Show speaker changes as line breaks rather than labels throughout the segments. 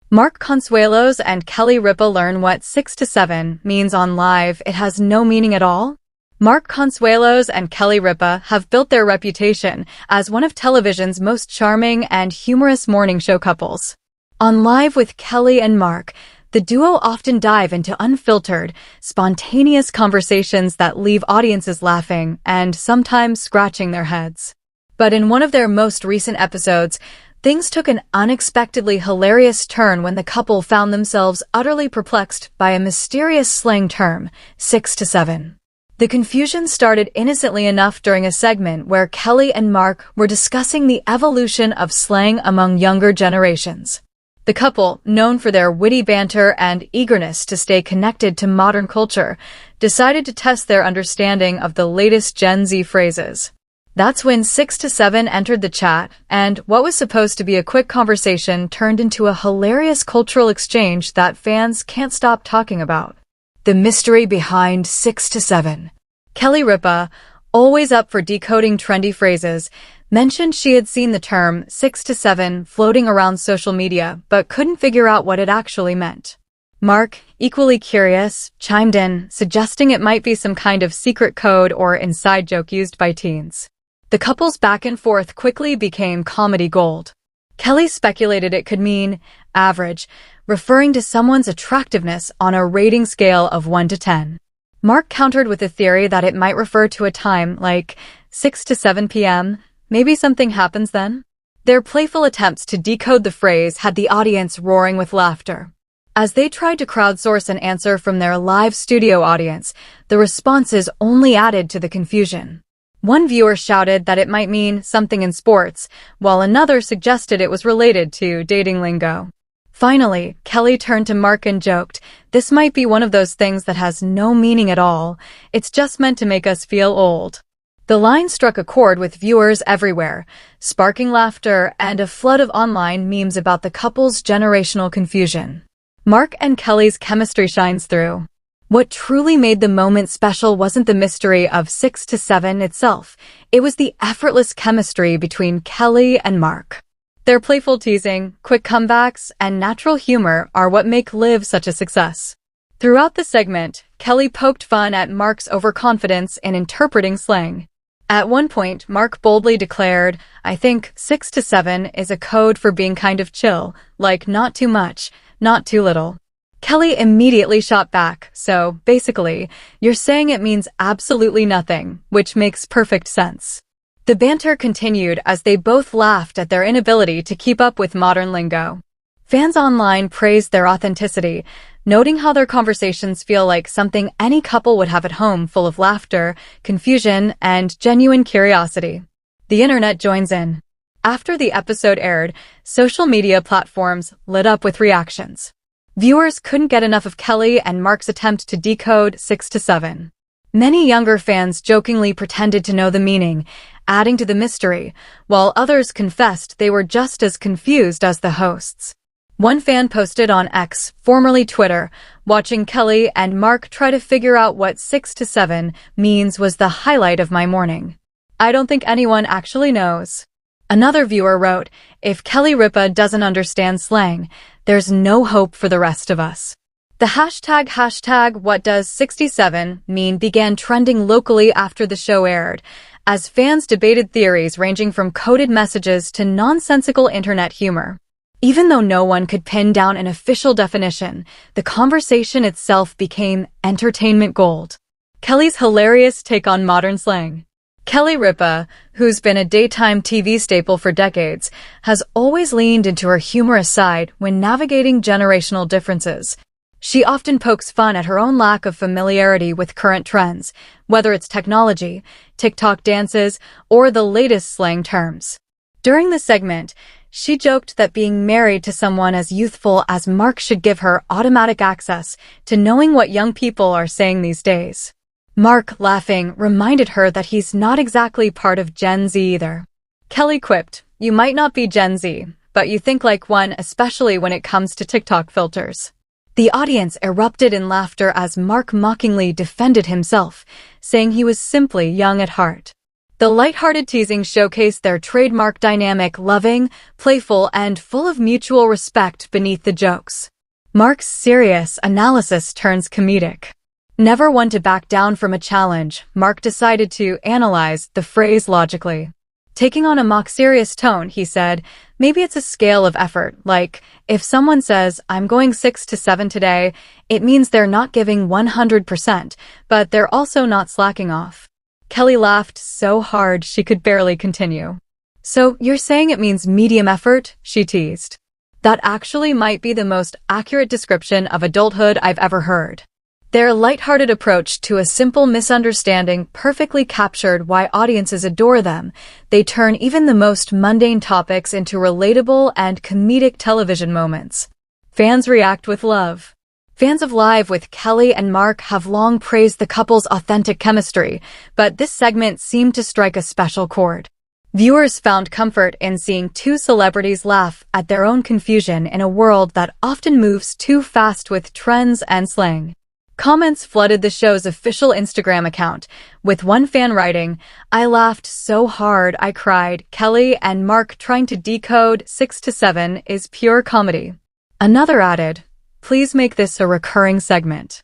Mark Consuelos and Kelly Ripa learn what 6 to 7 means on Live. It has no meaning at all. Mark Consuelos and Kelly Ripa have built their reputation as one of television's most charming and humorous morning show couples. On Live with Kelly and Mark, the duo often dive into unfiltered, spontaneous conversations that leave audiences laughing and sometimes scratching their heads. But in one of their most recent episodes, things took an unexpectedly hilarious turn when the couple found themselves utterly perplexed by a mysterious slang term, 6 to 7. The confusion started innocently enough during a segment where Kelly and Mark were discussing the evolution of slang among younger generations. The couple, known for their witty banter and eagerness to stay connected to modern culture, decided to test their understanding of the latest Gen Z phrases. That's when 6 to 7 entered the chat, and what was supposed to be a quick conversation turned into a hilarious cultural exchange that fans can't stop talking about. The mystery behind 6 to 7. Kelly Ripa, always up for decoding trendy phrases, mentioned she had seen the term 6 to 7 floating around social media but couldn't figure out what it actually meant. Mark, equally curious, chimed in, suggesting it might be some kind of secret code or inside joke used by teens. The couple's back and forth quickly became comedy gold. Kelly speculated it could mean average, referring to someone's attractiveness on a rating scale of 1 to 10. Mark countered with a theory that it might refer to a time like 6 to 7 p.m., maybe something happens then? Their playful attempts to decode the phrase had the audience roaring with laughter. As they tried to crowdsource an answer from their live studio audience, the responses only added to the confusion. One viewer shouted that it might mean something in sports, while another suggested it was related to dating lingo. Finally, Kelly turned to Mark and joked, "This might be one of those things that has no meaning at all. It's just meant to make us feel old." The line struck a chord with viewers everywhere, sparking laughter and a flood of online memes about the couple's generational confusion. Mark and Kelly's chemistry shines through. What truly made the moment special wasn't the mystery of 6 to 7 itself. It was the effortless chemistry between Kelly and Mark. Their playful teasing, quick comebacks, and natural humor are what make Live such a success. Throughout the segment, Kelly poked fun at Mark's overconfidence in interpreting slang. At one point, Mark boldly declared, "I think 6 to 7 is a code for being kind of chill, like not too much, not too little." Kelly immediately shot back, "So, basically, you're saying it means absolutely nothing," which makes perfect sense. The banter continued as they both laughed at their inability to keep up with modern lingo. Fans online praised their authenticity, noting how their conversations feel like something any couple would have at home, full of laughter, confusion, and genuine curiosity. The internet joins in. After the episode aired, social media platforms lit up with reactions. Viewers couldn't get enough of Kelly and Mark's attempt to decode 6 to 7. Many younger fans jokingly pretended to know the meaning, adding to the mystery, while others confessed they were just as confused as the hosts. One fan posted on X, formerly Twitter, "Watching Kelly and Mark try to figure out what 6 to 7 means was the highlight of my morning. I don't think anyone actually knows." Another viewer wrote, "If Kelly Ripa doesn't understand slang, there's no hope for the rest of us." The hashtag what does 67 mean began trending locally after the show aired, as fans debated theories ranging from coded messages to nonsensical internet humor. Even though no one could pin down an official definition, the conversation itself became entertainment gold. Kelly's hilarious take on modern slang. Kelly Ripa, who's been a daytime TV staple for decades, has always leaned into her humorous side when navigating generational differences. She often pokes fun at her own lack of familiarity with current trends, whether it's technology, TikTok dances, or the latest slang terms. During the segment, she joked that being married to someone as youthful as Mark should give her automatic access to knowing what young people are saying these days. Mark, laughing, reminded her that he's not exactly part of Gen Z either. Kelly quipped, "You might not be Gen Z, but you think like one, especially when it comes to TikTok filters." The audience erupted in laughter as Mark mockingly defended himself, saying he was simply young at heart. The lighthearted teasing showcased their trademark dynamic, loving, playful, and full of mutual respect beneath the jokes. Mark's serious analysis turns comedic. Never one to back down from a challenge, Mark decided to analyze the phrase logically. Taking on a mock-serious tone, he said, maybe it's a scale of effort, like, if someone says, I'm going 6 to 7 today, it means they're not giving 100%, but they're also not slacking off. Kelly laughed so hard she could barely continue. So, you're saying it means medium effort? She teased. That actually might be the most accurate description of adulthood I've ever heard. Their lighthearted approach to a simple misunderstanding perfectly captured why audiences adore them. They turn even the most mundane topics into relatable and comedic television moments. Fans react with love. Fans of Live with Kelly and Mark have long praised the couple's authentic chemistry, but this segment seemed to strike a special chord. Viewers found comfort in seeing two celebrities laugh at their own confusion in a world that often moves too fast with trends and slang. Comments flooded the show's official Instagram account, with one fan writing, I laughed so hard I cried. Kelly and Mark trying to decode 6 to 7 is pure comedy. Another added, please make this a recurring segment.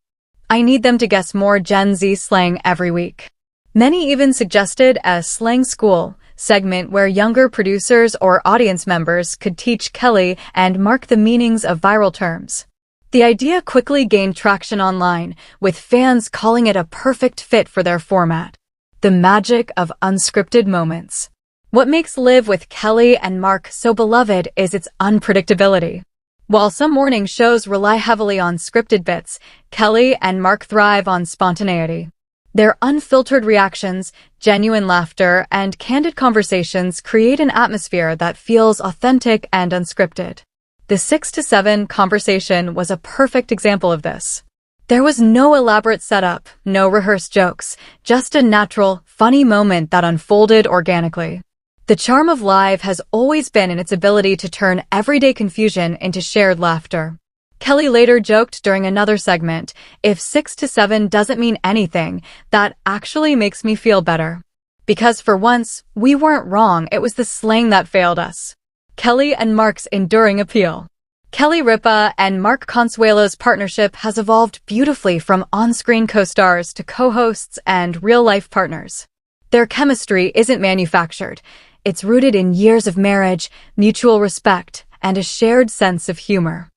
I need them to guess more Gen Z slang every week. Many even suggested a slang school segment where younger producers or audience members could teach Kelly and Mark the meanings of viral terms. The idea quickly gained traction online, with fans calling it a perfect fit for their format. The magic of unscripted moments. What makes Live with Kelly and Mark so beloved is its unpredictability. While some morning shows rely heavily on scripted bits, Kelly and Mark thrive on spontaneity. Their unfiltered reactions, genuine laughter, and candid conversations create an atmosphere that feels authentic and unscripted. The 6 to 7 conversation was a perfect example of this. There was no elaborate setup, no rehearsed jokes, just a natural, funny moment that unfolded organically. The charm of Live has always been in its ability to turn everyday confusion into shared laughter. Kelly later joked during another segment, if 6 to 7 doesn't mean anything, that actually makes me feel better. Because for once, we weren't wrong, it was the slang that failed us. Kelly and Mark's enduring appeal. Kelly Ripa and Mark Consuelos' partnership has evolved beautifully from on-screen co-stars to co-hosts and real-life partners. Their chemistry isn't manufactured. It's rooted in years of marriage, mutual respect, and a shared sense of humor.